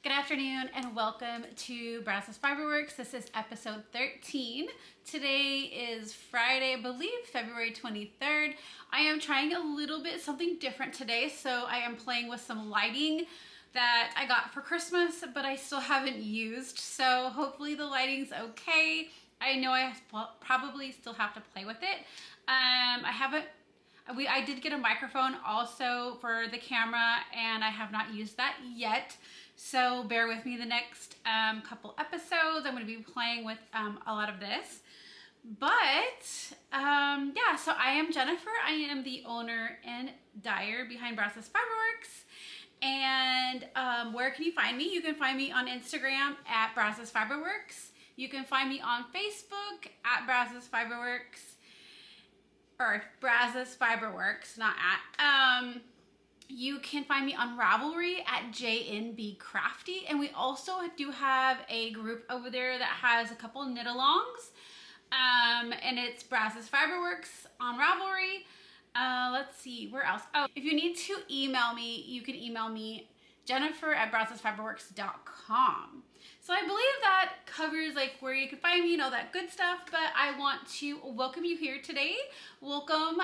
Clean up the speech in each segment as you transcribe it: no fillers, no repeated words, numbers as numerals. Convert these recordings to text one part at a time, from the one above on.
Good afternoon and welcome to Brazos Fiberworks. This is episode 13. Today is Friday, I believe, February 23rd. I am trying a little bit something different today, so I am playing with some lighting that I got for Christmas, but I still haven't used, so hopefully the lighting's okay. I know I probably still have to play with it. I did get a microphone also for the camera, and I have not used that yet. So bear with me the next couple episodes. I'm going to be playing with a lot of this. But yeah, so I am Jennifer. I am the owner and dyer behind Brazos Fiberworks. And where can you find me? You can find me on Instagram at Brazos Fiberworks. You can find me on Facebook at Brazos Fiberworks. Or Brazos Fiberworks, not at. You can find me on Ravelry at JNB Crafty, and we also do have a group over there that has a couple knit-alongs, and it's Brazos Fiberworks on Ravelry. Let's see, where else? Oh, if you need to email me, you can email me jennifer@brazosfiberworks.com. So I believe that covers like where you can find me and all that good stuff, but I want to welcome you here today. Welcome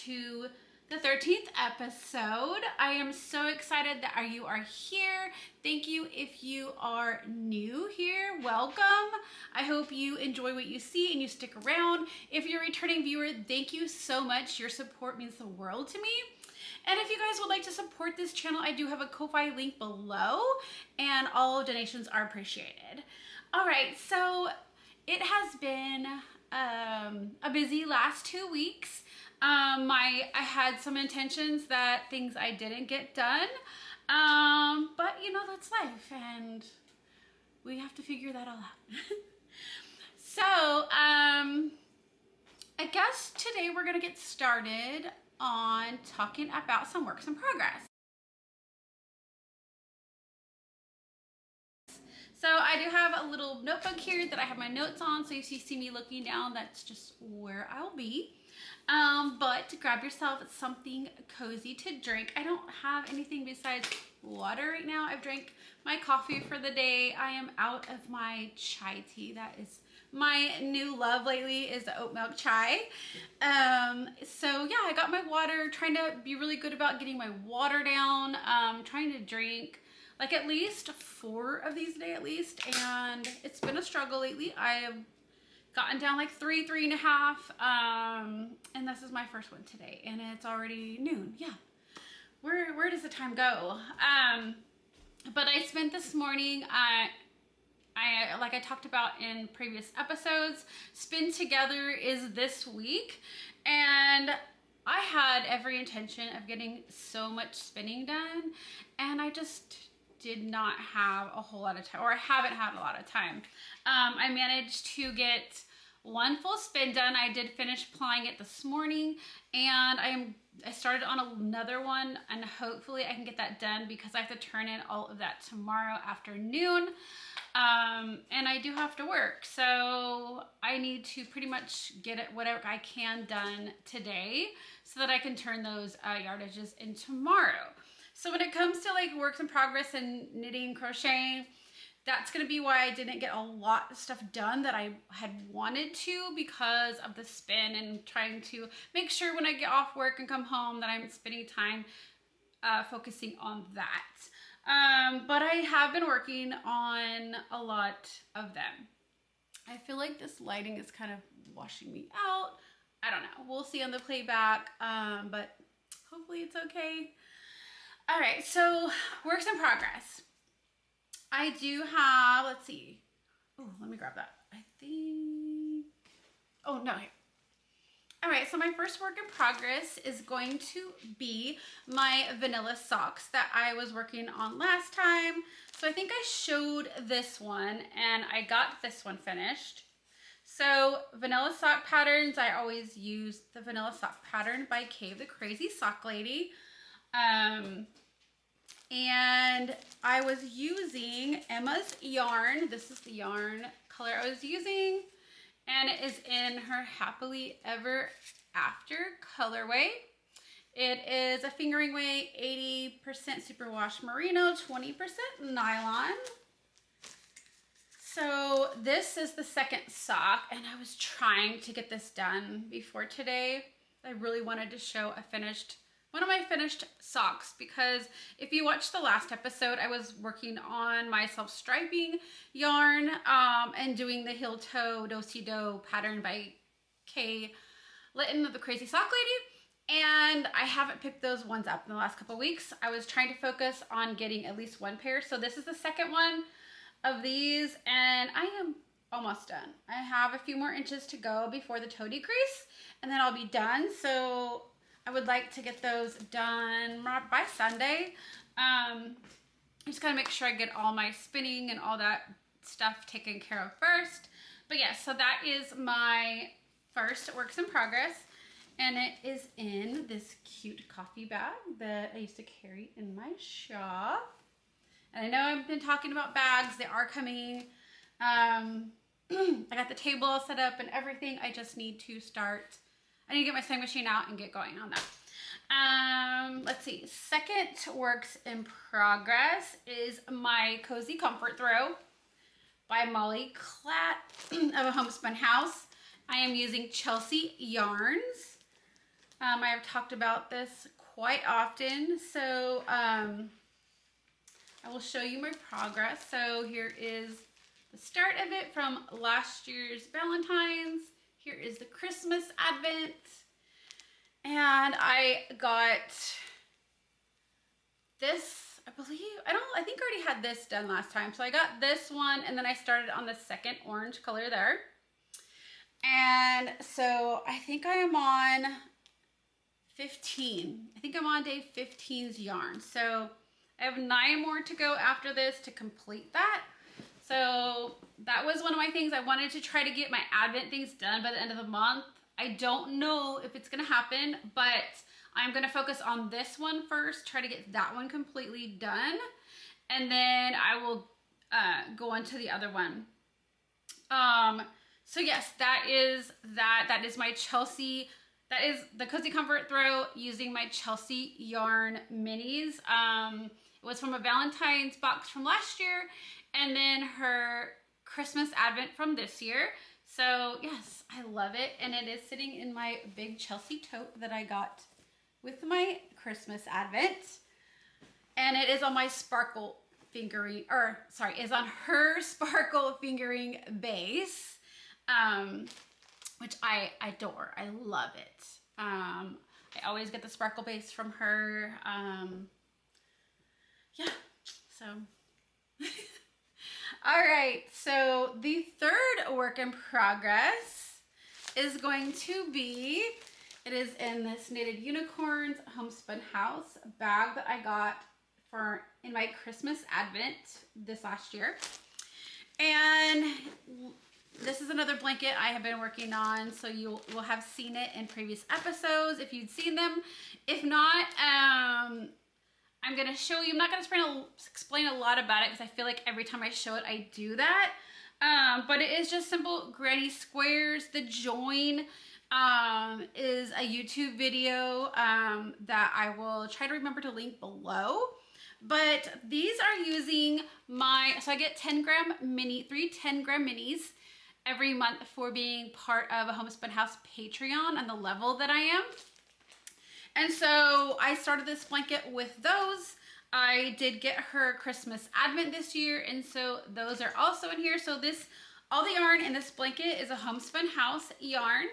to the 13th episode. I am so excited that you are here. Thank you if you are new here. Welcome. I hope you enjoy what you see and you stick around. If you're a returning viewer, thank you so much. Your support means the world to me. And if you guys would like to support this channel, I do have a Ko-Fi link below, and all donations are appreciated. All right, so it has been a busy last 2 weeks. I had some intentions that things I didn't get done, but you know, that's life and we have to figure that all out. So, I guess today we're gonna get started on talking about some works in progress. So I do have a little notebook here that I have my notes on, so if you see me looking down, that's just where I'll be. But grab yourself something cozy to drink. I don't have anything besides water right now. I've drank my coffee for the day. I am out of my chai tea. That is my new love lately, is the oat milk chai. So yeah, I got my water, trying to be really good about getting my water down. Trying to drink like at least 4 of these a day at least, and it's been a struggle lately. I have gotten down like 3.5, and this is my first one today, and it's already noon. Yeah, where does the time go? But I spent this morning, like I talked about in previous episodes, Spin Together is this week, and I had every intention of getting so much spinning done, and I just did not have a whole lot of time, or I haven't had a lot of time. I managed to get 1 full spin done. I did finish plying it this morning, and I started on another one, and hopefully I can get that done because I have to turn in all of that tomorrow afternoon. And I do have to work, so I need to pretty much get it whatever I can done today so that I can turn those yardages in tomorrow. So when it comes to like works in progress and knitting, crocheting, that's going to be why I didn't get a lot of stuff done that I had wanted to, because of the spin and trying to make sure when I get off work and come home that I'm spending time focusing on that. But I have been working on a lot of them. I feel like this lighting is kind of washing me out. I don't know. We'll see on the playback, but hopefully it's okay. All right, so works in progress. I do have, let's see. Oh, let me grab that. I think, oh no, here. All right, so my first work in progress is going to be my vanilla socks that I was working on last time. So I think I showed this one, and I got this one finished. So vanilla sock patterns, I always use the vanilla sock pattern by Cave the Crazy Sock Lady. And I was using Emma's yarn. This is the yarn color I was using, and it is in her Happily Ever After colorway. It is a fingering weight, 80% superwash merino, 20% nylon. So this is the second sock, and I was trying to get this done before today. I really wanted to show one of my finished socks, because if you watched the last episode, I was working on my self-striping yarn and doing the heel toe do-si-do pattern by Kay Litton, the Crazy Sock Lady, and I haven't picked those ones up in the last couple of weeks. I was trying to focus on getting at least one pair, so this is the second one of these, and I am almost done. I have a few more inches to go before the toe decrease, and then I'll be done. So I would like to get those done by Sunday. I just gotta make sure I get all my spinning and all that stuff taken care of first. But yeah, so that is my first works in progress, and it is in this cute coffee bag that I used to carry in my shop. And I know I've been talking about bags. They are coming. I got the table set up and everything. I just need to start. I need to get my sewing machine out and get going on that. Let's see. Second works in progress is my Cozy Comfort Throw by Molly Klatt of a Homespun House. I am using Chelsea yarns. I have talked about this quite often. So I will show you my progress. So here is the start of it from last year's Valentine's. Here is the Christmas Advent. And I got this, I think I already had this done last time. So I got this one, and then I started on the second orange color there. And so I think I am on 15. I think I'm on day 15's yarn. So I have 9 more to go after this to complete that. So that was one of my things. I wanted to try to get my Advent things done by the end of the month. I don't know if it's gonna happen, but I'm gonna focus on this one first, try to get that one completely done, and then I will go on to the other one. So yes, that is my Chelsea. That is the Cozy Comfort Throw using my Chelsea yarn minis. It was from a Valentine's box from last year, and then her Christmas Advent from this year. So yes, I love it, and it is sitting in my big Chelsea tote that I got with my Christmas Advent, and it is on my sparkle fingering, is on her sparkle fingering base, which I adore. I love it. I always get the sparkle base from her. Yeah, so. All right, so the third work in progress is going to be, it is in this Knitted Unicorns Homespun House bag that I got in my Christmas Advent this last year. And this is another blanket I have been working on, so you will have seen it in previous episodes if you'd seen them. If not, I'm going to show you. I'm not going to explain a lot about it because I feel like every time I show it, I do that. But it is just simple granny squares. The join is a YouTube video that I will try to remember to link below. But these are using so I get 3 10-gram minis every month for being part of a Homespun House Patreon on the level that I am. And so I started this blanket with those. I did get her Christmas Advent this year, and so those are also in here. So all the yarn in this blanket is a Homespun House yarn.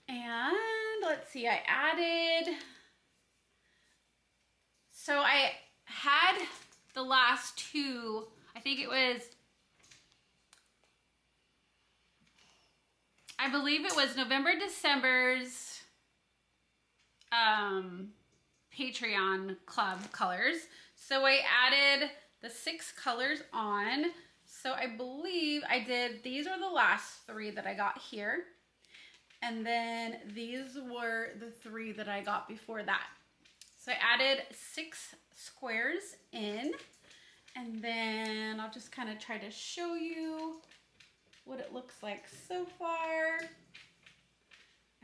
And let's see, I had the last two, I think it was, I believe it was November, December's Patreon club colors. So I added the 6 colors on. So I believe these are the last 3 that I got here. And then these were the 3 that I got before that. So I added 6 squares in, and then I'll just kind of try to show you what it looks like so far.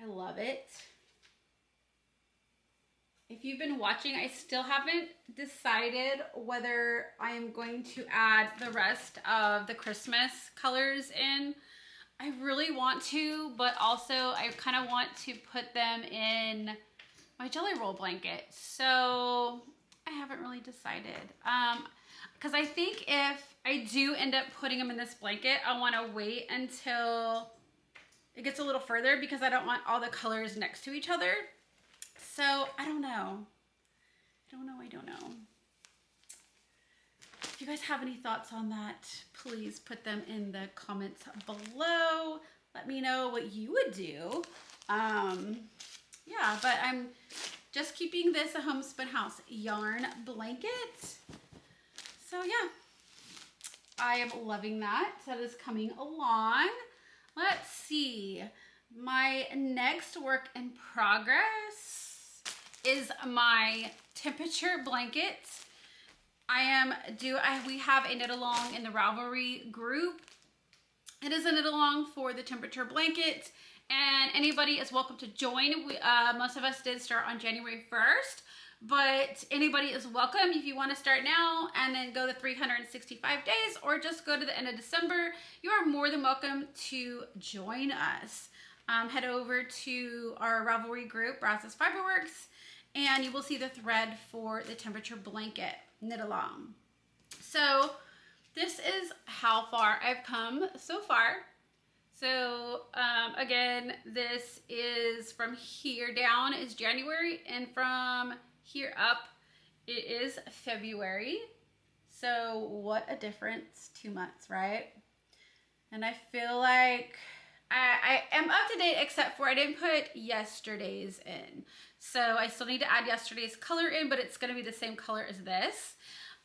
I love it. if you've been watching, I still haven't decided whether I am going to add the rest of the Christmas colors in. I really want to, but also I kind of want to put them in my jelly roll blanket. So I haven't really decided. Because I think if I do end up putting them in this blanket, I want to wait until it gets a little further because I don't want all the colors next to each other. So I don't know. I don't know. If you guys have any thoughts on that, please put them in the comments below. Let me know what you would do. Yeah, but I'm just keeping this a Homespun House yarn blanket. So yeah, I am loving that. That is coming along. Let's see. My next work in progress is my temperature blanket. We have a knit along in the Ravelry group. It is a knit along for the temperature blanket, and anybody is welcome to join. Most of us did start on January 1st, but anybody is welcome if you want to start now and then go the 365 days, or just go to the end of December. You are more than welcome to join us. Head over to our Ravelry group, Brazos Fiberworks, and you will see the thread for the temperature blanket knit along. So this is how far I've come so far. So again, this is from here down is January, and from here up it is February. So what a difference, 2 months, right? And I feel like I am up to date, except for I didn't put yesterday's in. So I still need to add yesterday's color in, but it's going to be the same color as this.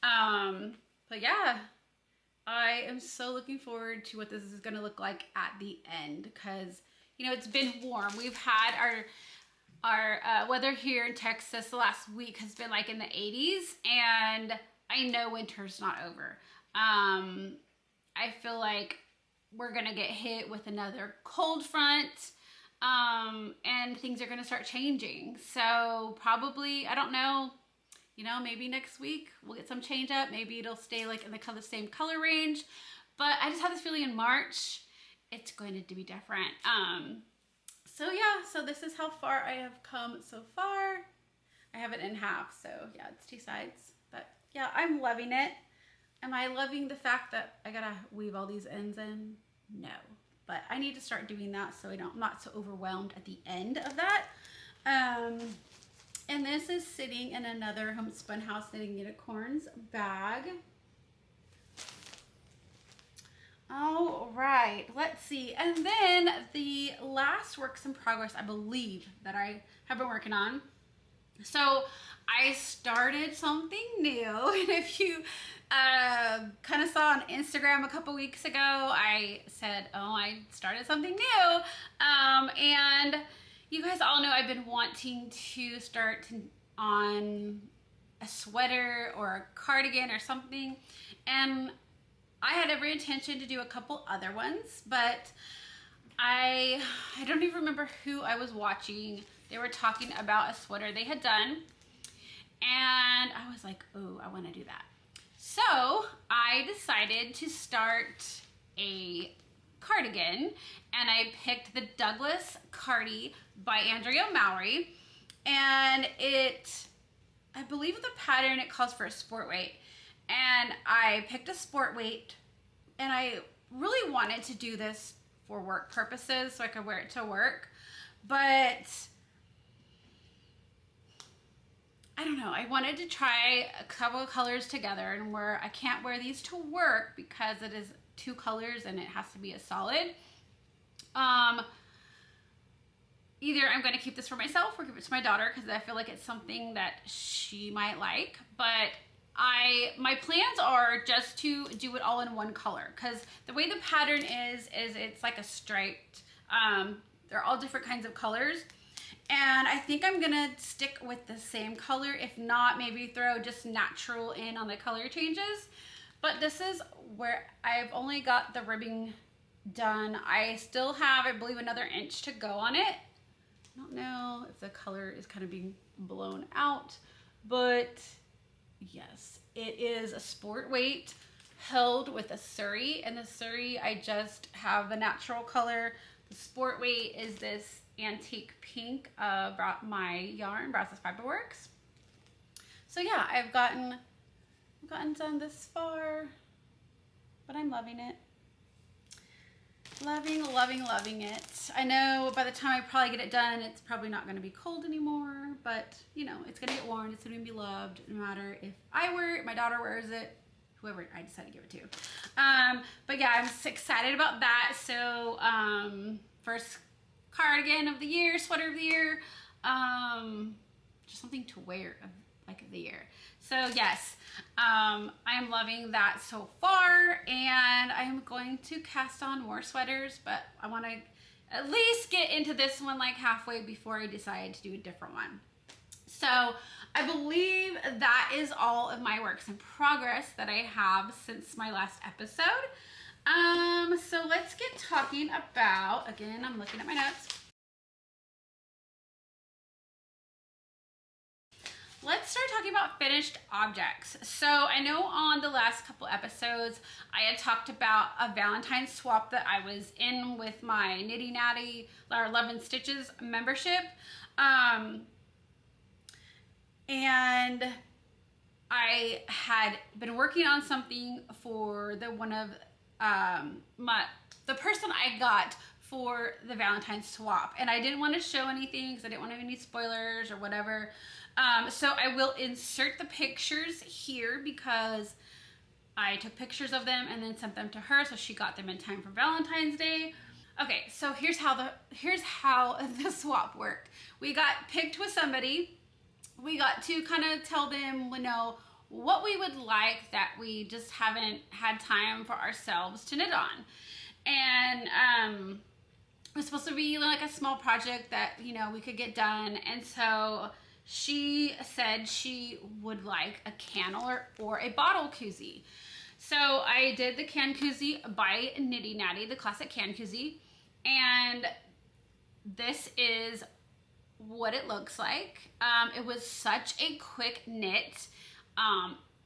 But yeah, I am so looking forward to what this is going to look like at the end, because, you know, it's been warm. We've had our weather here in Texas the last week has been like in the 80s, and I know winter's not over. I feel like we're going to get hit with another cold front, and things are going to start changing. So probably, I don't know, you know, maybe next week we'll get some change up. Maybe it'll stay like in the same color range. But I just have this feeling in March, it's going to be different. So yeah, so this is how far I have come so far. I have it in half, so yeah, it's 2 sides. But yeah, I'm loving it. Am I loving the fact that I gotta weave all these ends in? No, but I need to start doing that so I'm not so overwhelmed at the end of that. And this is sitting in another Homespun House Knitting Unicorns bag. All right, let's see. And then the last works in progress, I believe, that I have been working on. So I started something new, and if you kind of saw on Instagram a couple weeks ago, I said, oh, I started something new. And you guys all know I've been wanting to start on a sweater or a cardigan or something, and I had every intention to do a couple other ones, but I don't even remember who I was watching. They were talking about a sweater they had done, and I was like, oh, I want to do that. So I decided to start a cardigan, and I picked the Douglas Cardi by Andrea Mowry, and I believe the pattern, it calls for a sport weight, and I picked a sport weight, and I really wanted to do this for work purposes so I could wear it to work, but I don't know, I wanted to try a couple of colors together, and where I can't wear these to work because it is 2 colors and it has to be a solid. Either I'm going to keep this for myself or give it to my daughter because I feel like it's something that she might like, but my plans are just to do it all in one color, because the way the pattern is it's like a striped, they're all different kinds of colors, and I think I'm gonna stick with the same color. If not, maybe throw just natural in on the color changes. But this is where I've only got the ribbing done. I still have, I believe, another inch to go on it. I don't know if the color is kind of being blown out, but yes, it is a sport weight held with a Surrey, and the Surrey, I just have the natural color. The sport weight is this antique pink of my yarn, Brazos Fiberworks. So yeah, I've gotten done this far, but I'm loving it. Loving, loving, loving it. I know by the time I probably get it done, it's probably not going to be cold anymore, but you know, it's going to get worn. It's going to be loved no matter if I wear it, my daughter wears it, whoever I decide to give it to. But yeah, I'm just excited about that. So first cardigan of the year, sweater of the year, just something to wear of the year. So yes, I am loving that so far, and I am going to cast on more sweaters, but I want to at least get into this one like halfway before I decide to do a different one. So I believe that is all of my works in progress that I have since my last episode. So let's get talking about, again, I'm looking at my notes. Let's start talking about finished objects. So I know on the last couple episodes, I had talked about a Valentine's swap that I was in with my Knitty Natty 11 Stitches membership. And I had been working on something for the person I got for the Valentine's swap, and I didn't want to show anything because I didn't want any spoilers or whatever. So I will insert the pictures here because I took pictures of them and then sent them to her, so she got them in time for Valentine's Day. Okay, so here's how the swap worked. We got picked with somebody. We got to kind of tell them, you know, what we would like that we just haven't had time for ourselves to knit on. And it was supposed to be like a small project that, you know, we could get done. And so she said she would like a can or a bottle koozie. So I did the can koozie by Knitty Natty, the classic can koozie. And this is what it looks like. It was such a quick knit.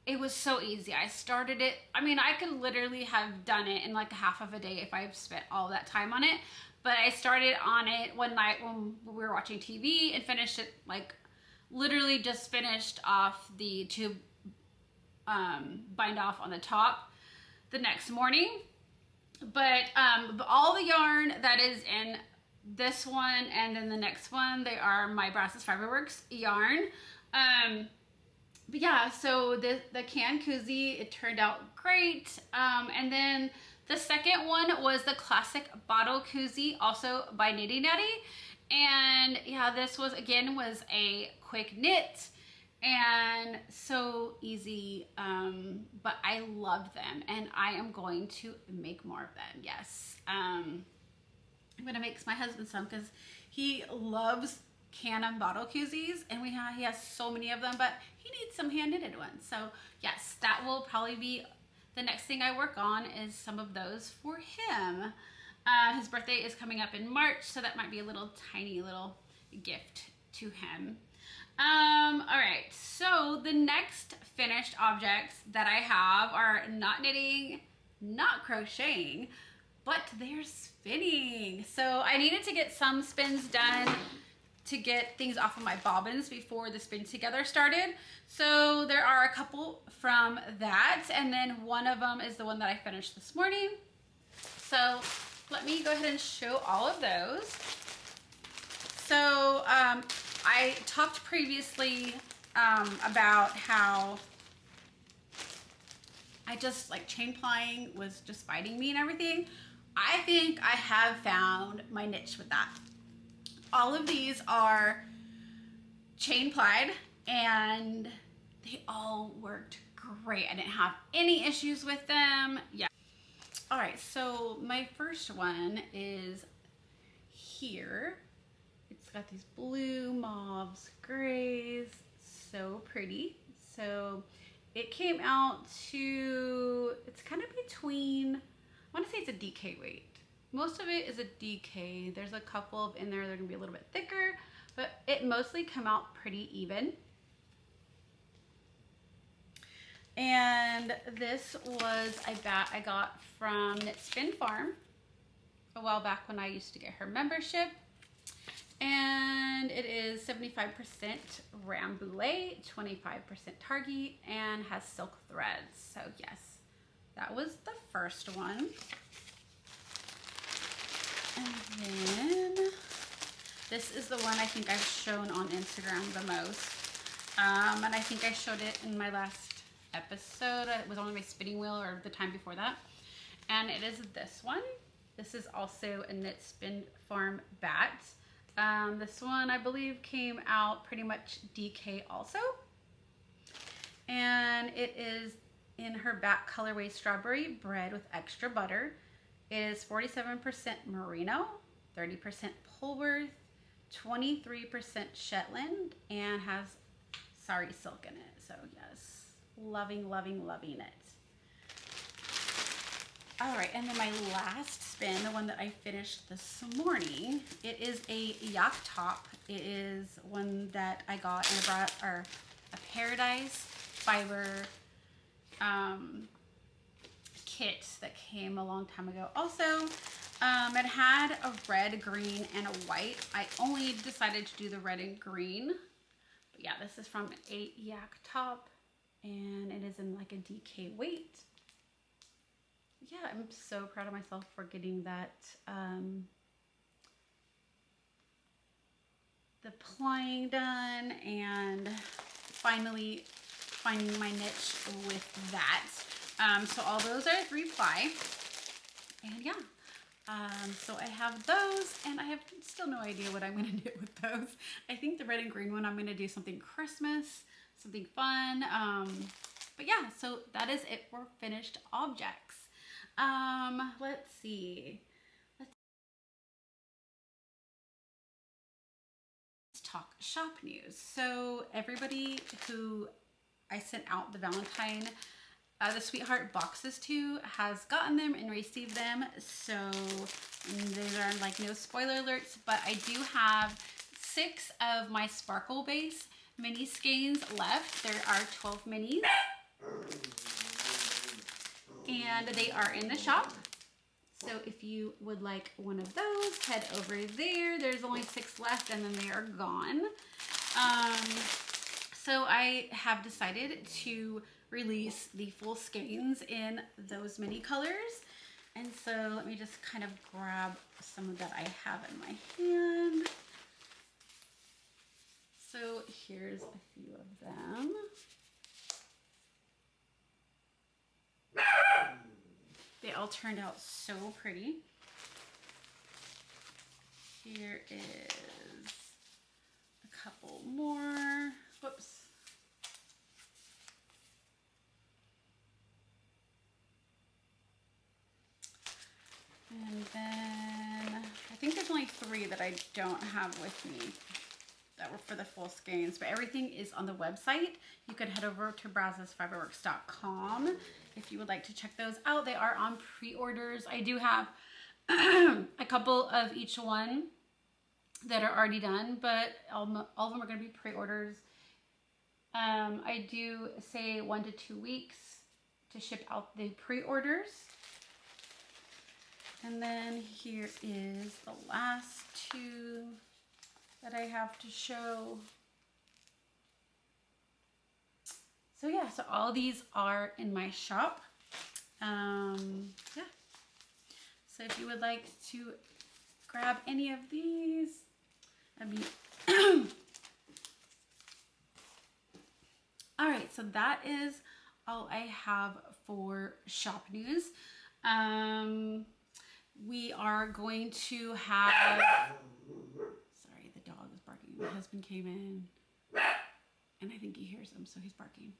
It was so easy. I started it, I mean, I could literally have done it in like a half of a day if I spent all that time on it. But I started on it one night when we were watching TV and finished it, like literally just finished off the two bind off on the top the next morning. But all the yarn that is in this one and then the next one, they are my Brazos Fiberworks yarn. But yeah, so the can koozie, it turned out great. And then the second one was the classic bottle koozie, also by Knitty Natty. And yeah, this was a quick knit and so easy. But I love them and I am going to make more of them. Yes. I'm gonna make my husband some because he loves can and bottle koozies, and he has so many of them, but he needs some hand knitted ones. So yes, that will probably be the next thing I work on, is some of those for him. His birthday is coming up in March, so that might be a tiny little gift to him. All right, so the next finished objects that I have are not knitting, not crocheting, but they're spinning. So I needed to get some spins done to get things off of my bobbins before the spin together started. So there are a couple from that, and then one of them is the one that I finished this morning. So let me go ahead and show all of those. So I talked previously about how I just like chain plying was just fighting me and everything. I think I have found my niche with that. All of these are chain plied and they all worked great. I didn't have any issues with them. Yeah. All right, so my first one is here. It's got these blue, mauves, grays, so pretty. So it came out to, it's kind of between, I want to say it's a DK weight. most of it is a DK. There's a couple of in there that are gonna be a little bit thicker, but it mostly come out pretty even. And this was a bat I got from Knit Spin Farm a while back when I used to get her membership. And it is 75% Rambouillet, 25% Targhee, and has silk threads. So yes, that was the first one. And then this is the one I think I've shown on Instagram the most. And I think I showed it in my last episode. It was on my spinning wheel or the time before that. And it is this one. This is also a Knit Spin Farm Batt. This one I believe came out pretty much DK also. And it is in her Batt colorway Strawberry Bread with extra butter. It is 47% merino, 30% Polworth, 23% Shetland, and has sari silk in it. So yes, loving, loving, loving it. All right, and then my last spin, the one that I finished this morning, it is a yak top. It is one that I got in a Paradise fiber kit that came a long time ago. Also, it had a red, green, and a white. I only decided to do the red and green. But yeah, this is from a yak top, and it is in like a DK weight. Yeah, I'm so proud of myself for getting that, the plying done and finally finding my niche with that. So all those are 3-ply, and yeah, so I have those, and I have still no idea what I'm going to do with those. I think the red and green one, I'm going to do something Christmas, something fun. But yeah, so that is it for finished objects. Let's see. Let's talk shop news. So everybody who I sent out the Valentine, the Sweetheart boxes to has gotten them and received them. So these are like no spoiler alerts, but I do have 6 of my Sparkle Base mini skeins left. There are 12 minis. And they are in the shop. So if you would like one of those, head over there. There's only 6 left and then they are gone. So I have decided to release the full skeins in those mini colors. And so let me just kind of grab some of that I have in my hand. So here's a few of them. They all turned out so pretty. Here is a couple more. Whoops. And then I think there's only 3 that I don't have with me that were for the full skeins, but everything is on the website. You can head over to brazosfiberworks.com if you would like to check those out. They are on pre-orders. I do have a couple of each one that are already done, but all of them are going to be pre-orders. I do say 1 to 2 weeks to ship out the pre-orders. And then here is the last 2 that I have to show. So yeah, so all these are in my shop. Yeah. So if you would like to grab any of these, that'd be all right. So that is all I have for shop news. We are going to have, sorry, the dog is barking. My husband came in and I think he hears him, so he's barking.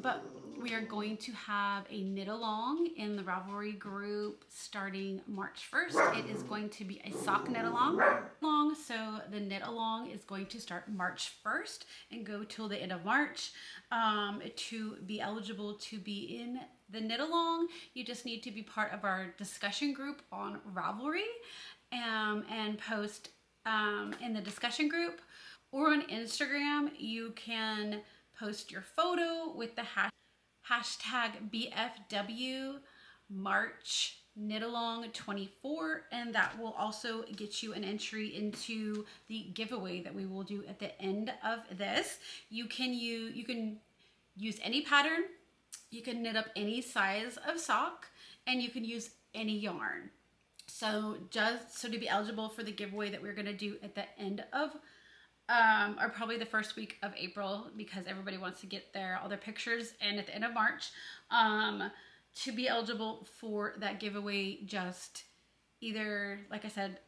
But we are going to have a knit along in the Ravelry group starting March 1st. It is going to be a sock knit along. So the knit along is going to start March 1st and go till the end of March to be eligible to be in the knit along, you just need to be part of our discussion group on Ravelry, and post in the discussion group, or on Instagram you can post your photo with the hashtag BFW March Knit Along 24, and that will also get you an entry into the giveaway that we will do at the end of this. You can use any pattern, you can knit up any size of sock, and you can use any yarn. So to be eligible for the giveaway that we're going to do at the end of or probably the first week of April, because everybody wants to get all their pictures in at the end of March, to be eligible for that giveaway, just either, like I said,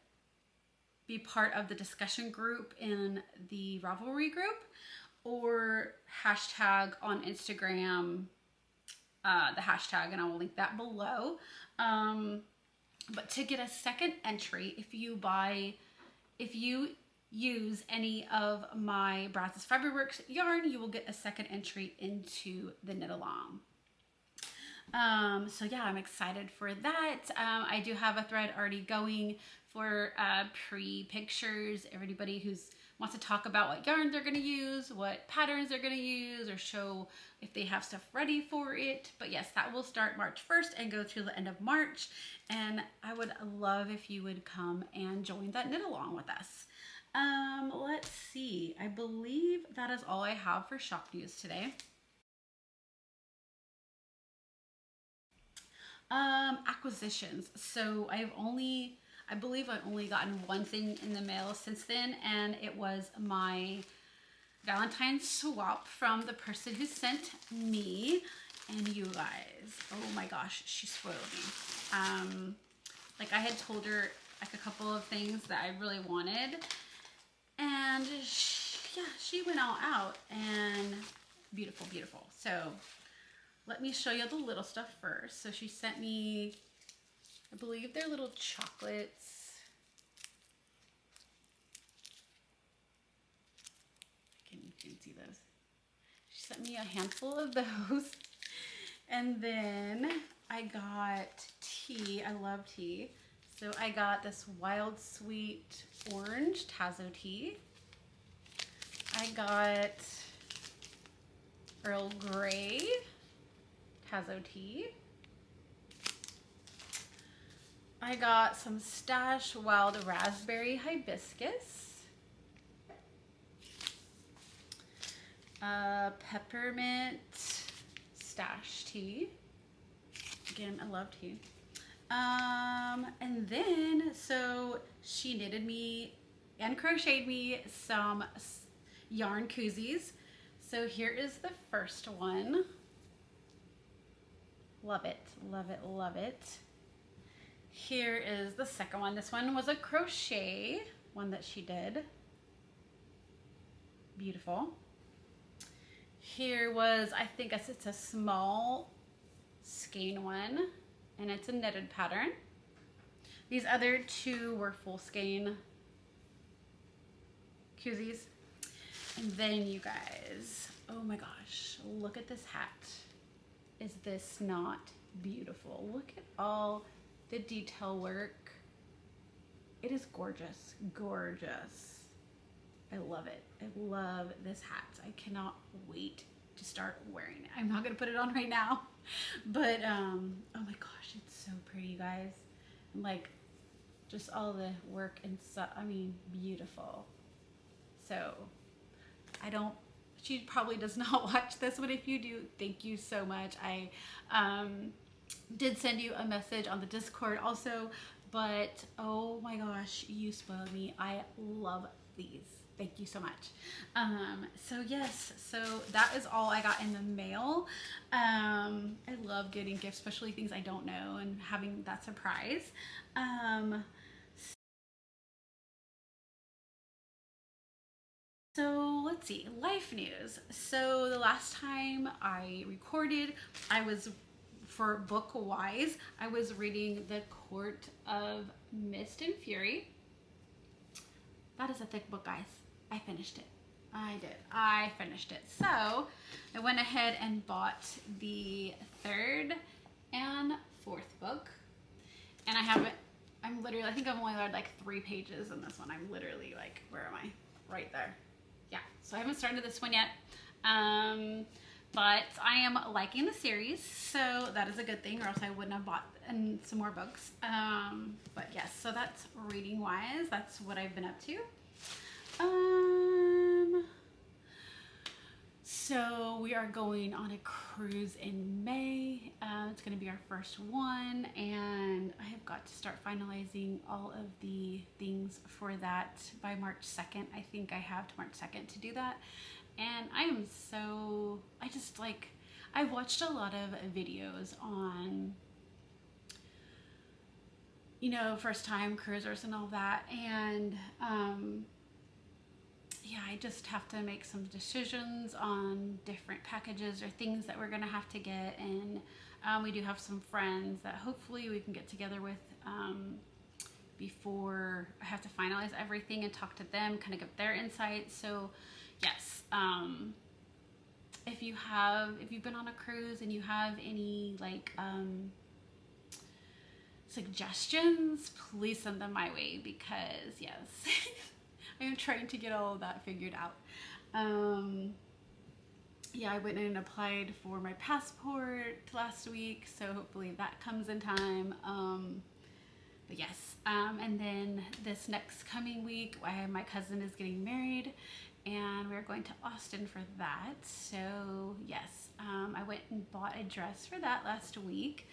be part of the discussion group in the Ravelry group, or hashtag on Instagram, the hashtag, and I will link that below. But to get a second entry, if you use any of my Brazos Fiberworks yarn, you will get a second entry into the knit along. So yeah, I'm excited for that. I do have a thread already going for pre-pictures. Everybody who wants to talk about what yarns they're going to use, what patterns they're going to use, or show if they have stuff ready for it. But yes, that will start March 1st and go through the end of March. And I would love if you would come and join that knit along with us. Let's see. I believe that is all I have for shop news today. Acquisitions. So I believe I've only gotten one thing in the mail since then, and it was my Valentine's swap from the person who sent me. And you guys, oh my gosh, she spoiled me. Like I had told her like a couple of things that I really wanted, and she went all out, and beautiful, beautiful. So let me show you the little stuff first. So she sent me, I believe they're little chocolates. You can see those. She sent me a handful of those. And then I got tea. I love tea. So I got this Wild Sweet Orange Tazo tea. I got Earl Grey Tazo tea. I got some Stash Wild Raspberry Hibiscus. Peppermint Stash tea. Again, I love tea. And then, so she knitted me and crocheted me some yarn koozies. So here is the first one. Love it, love it, love it. Here is the second one. This one was a crochet one that she did. Beautiful. Here was, I think it's a small skein one, and it's a knitted pattern. These other two were full skein koozies. And then you guys, oh my gosh, look at this hat. Is this not beautiful? Look at all the detail work. It is gorgeous, gorgeous. I love it. I love this hat. I cannot wait to start wearing it. I'm not gonna put it on right now, but oh my gosh, it's so pretty, you guys. And like just all the work and stuff. I mean, beautiful. So she probably does not watch this, but if you do, thank you so much. I did send you a message on the Discord also, but oh my gosh, you spoiled me. I love these. Thank you so much. So yes, so that is all I got in the mail. I love getting gifts, especially things I don't know, and having that surprise. So let's see, life news. So the last time I recorded, I was, for book wise, I was reading The Court of Mist and Fury. That is a thick book, guys. I finished it. I did. I finished it. So I went ahead and bought the 3rd and 4th book. And I haven't, I think I've only read like 3 pages in this one. I'm literally like, where am I? Right there. Yeah, so I haven't started this one yet. But I am liking the series, so that is a good thing, or else I wouldn't have bought some more books. But yes, so that's reading wise, that's what I've been up to. So we are going on a cruise in May. It's going to be our first one, and I have got to start finalizing all of the things for that by March 2nd. I think I have to March 2nd to do that. And I am so, I've watched a lot of videos on, you know, first time cruisers and all that. And yeah, I just have to make some decisions on different packages or things that we're going to have to get. And we do have some friends that hopefully we can get together with before I have to finalize everything and talk to them, kind of get their insights. So yes, if you've been on a cruise and you have any suggestions, please send them my way, because yes, I am trying to get all of that figured out. Yeah, I went and applied for my passport last week, so hopefully that comes in time. But yes, and then this next coming week, my cousin is getting married, and we're going to Austin for that. So yes, I went and bought a dress for that last week.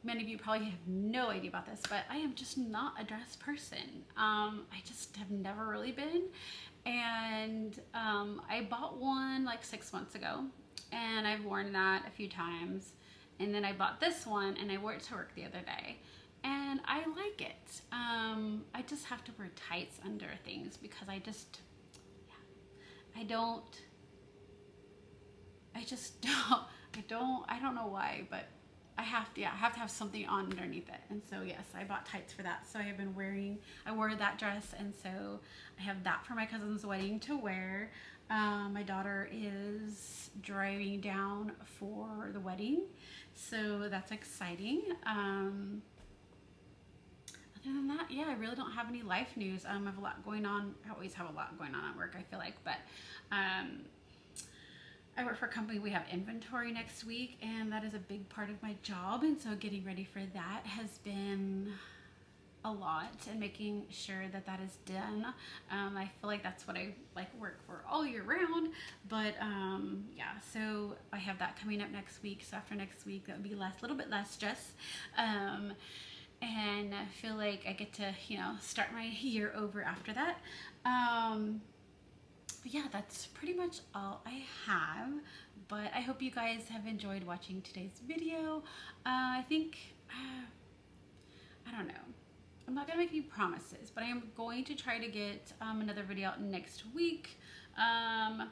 Many of you probably have no idea about this, but I am just not a dress person. I just have never really been. And I bought one like 6 months ago, and I've worn that a few times. And then I bought this one, and I wore it to work the other day, and I like it. I just have to wear tights under things, because I don't know why, but I have to have something on underneath it. And so yes, I bought tights for that. So I wore that dress, and so I have that for my cousin's wedding to wear. My daughter is driving down for the wedding, so that's exciting. Other than that, yeah, I really don't have any life news. I have a lot going on. I always have a lot going on at work, I feel like, but I work for a company. We have inventory next week, and that is a big part of my job, and so getting ready for that has been a lot, and making sure that that is done. I feel like that's what I work for all year round, but yeah, so I have that coming up next week. So after next week, that would be a little bit less stress, and I feel like I get to, you know, start my year over after that. But yeah, that's pretty much all I have, but I hope you guys have enjoyed watching today's video. I think, I don't know, I'm not gonna make any promises, but I am going to try to get another video out next week. I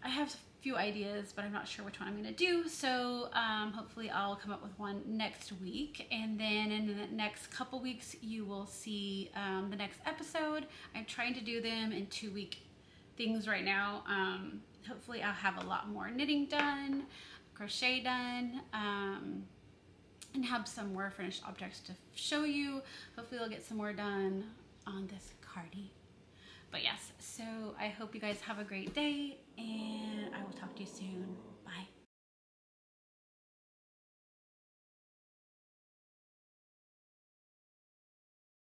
have a few ideas, but I'm not sure which one I'm gonna do, so hopefully I'll come up with one next week, and then in the next couple weeks you will see the next episode. I'm trying to do them in 2-week things right now. Hopefully I'll have a lot more knitting done, crochet done, and have some more finished objects to show you. Hopefully I'll get some more done on this cardie. But yes, so I hope you guys have a great day, and I will talk to you soon.